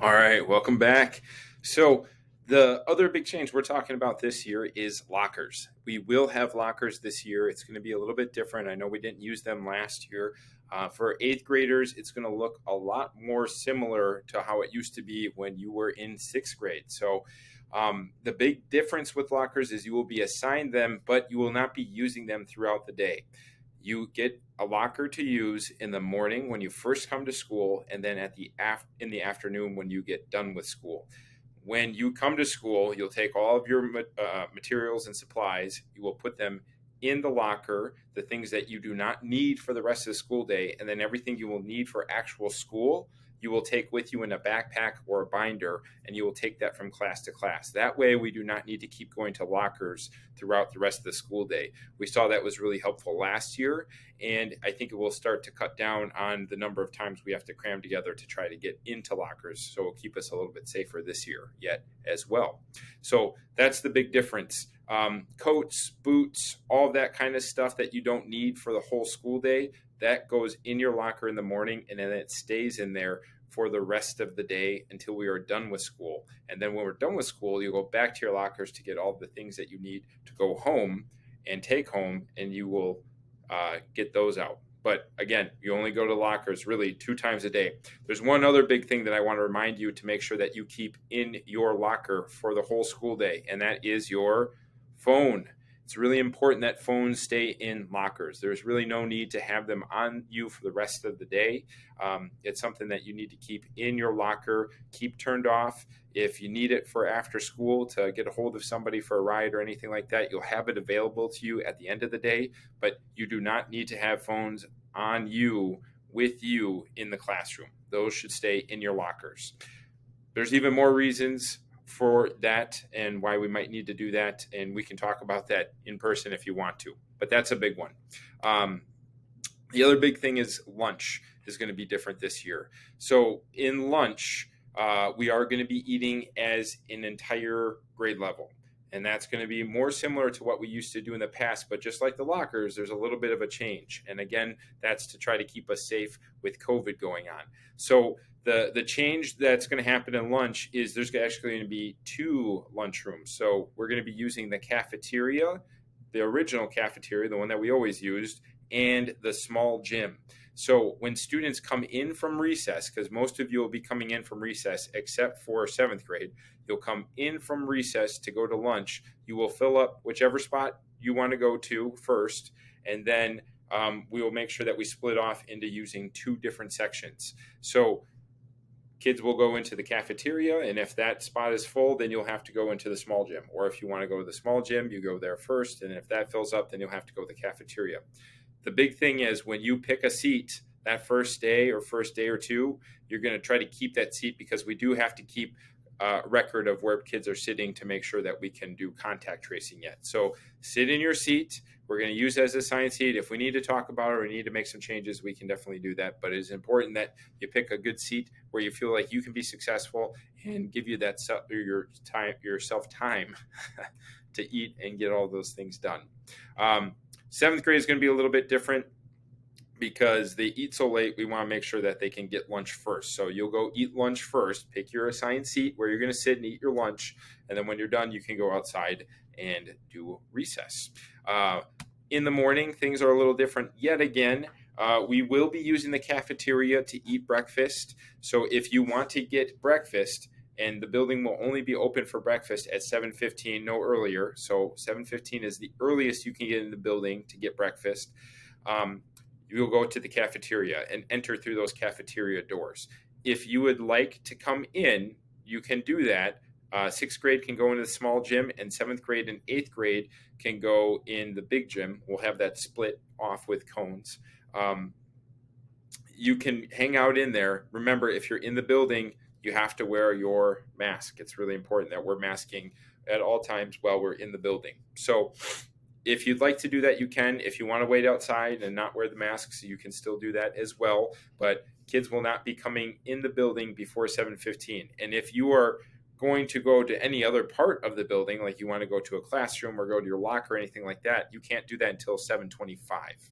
All right, welcome back. So, the other big change we're talking about this year is lockers. We will have lockers this year. It's going to be a little bit different. I know we didn't use them last year. For eighth graders, it's going to look a lot more similar to how it used to be when you were in sixth grade. So, the big difference with lockers is you will be assigned them, but you will not be using them throughout the day. You get a locker to use in the morning when you first come to school, and then in the afternoon when you get done with school. When you come to school, you'll take all of your materials and supplies. You will put them in the locker, the things that you do not need for the rest of the school day, and then everything you will need for actual school, you will take with you in a backpack or a binder, and you will take that from class to class. That way, we do not need to keep going to lockers throughout the rest of the school day. We saw that was really helpful last year, and I think it will start to cut down on the number of times we have to cram together to try to get into lockers. So it will keep us a little bit safer this year yet as well. So that's the big difference. Coats, boots, all that kind of stuff that you don't need for the whole school day, that goes in your locker in the morning, and then it stays in there for the rest of the day until we are done with school. And then when we're done with school, you go back to your lockers to get all the things that you need to go home and take home, and you will get those out. But again, you only go to lockers really 2 times a day. There's one other big thing that I want to remind you to make sure that you keep in your locker for the whole school day, and that is your phone. It's really important that phones stay in lockers. There's really no need to have them on you for the rest of the day. It's something that you need to keep in your locker, keep turned off. If you need it for after school to get a hold of somebody for a ride or anything like that, you'll have it available to you at the end of the day, but you do not need to have phones on you with you in the classroom. Those should stay in your lockers. There's even more reasons for that and why we might need to do that, and we can talk about that in person if you want to, but that's a big one. The other big thing is lunch is going to be different this year. So in lunch, we are going to be eating as an entire grade level, and that's going to be more similar to what we used to do in the past, but just like the lockers, there's a little bit of a change. And again, that's to try to keep us safe with COVID going on. So the change that's going to happen in lunch is there's actually going to be 2 lunchrooms. So we're going to be using the cafeteria, the original cafeteria, the one that we always used, and the small gym. So when students come in from recess, because most of you will be coming in from recess except for 7th grade, you'll come in from recess to go to lunch. You will fill up whichever spot you want to go to first, and then we will make sure that we split off into using 2 different sections. So kids will go into the cafeteria, and if that spot is full, then you'll have to go into the small gym. Or if you want to go to the small gym, you go there first, and if that fills up, then you'll have to go to the cafeteria. The big thing is when you pick a seat that first day or 2, you're going to try to keep that seat, because we do have to keep record of where kids are sitting to make sure that we can do contact tracing yet. So sit in your seat. We're going to use it as a assigned seat. If we need to talk about it or we need to make some changes, we can definitely do that. But it is important that you pick a good seat where you feel like you can be successful and give you that yourself time to eat and get all those things done. 7th grade is going to be a little bit different because they eat so late. We want to make sure that they can get lunch first. So you'll go eat lunch first, pick your assigned seat where you're going to sit and eat your lunch. And then when you're done, you can go outside and do recess. In the morning, things are a little different yet again. We will be using the cafeteria to eat breakfast. So if you want to get breakfast, and the building will only be open for breakfast at 7:15, no earlier. So 7:15 is the earliest you can get in the building to get breakfast. You'll go to the cafeteria and enter through those cafeteria doors. If you would like to come in, you can do that. 6th grade can go into the small gym, and 7th grade and 8th grade can go in the big gym. We'll have that split off with cones. You can hang out in there. Remember, if you're in the building, you have to wear your mask. It's really important that we're masking at all times while we're in the building. So if you'd like to do that, you can. If you want to wait outside and not wear the masks, you can still do that as well. But kids will not be coming in the building before 7:15. And if you are going to go to any other part of the building, like you want to go to a classroom or go to your locker or anything like that, you can't do that until 7:25.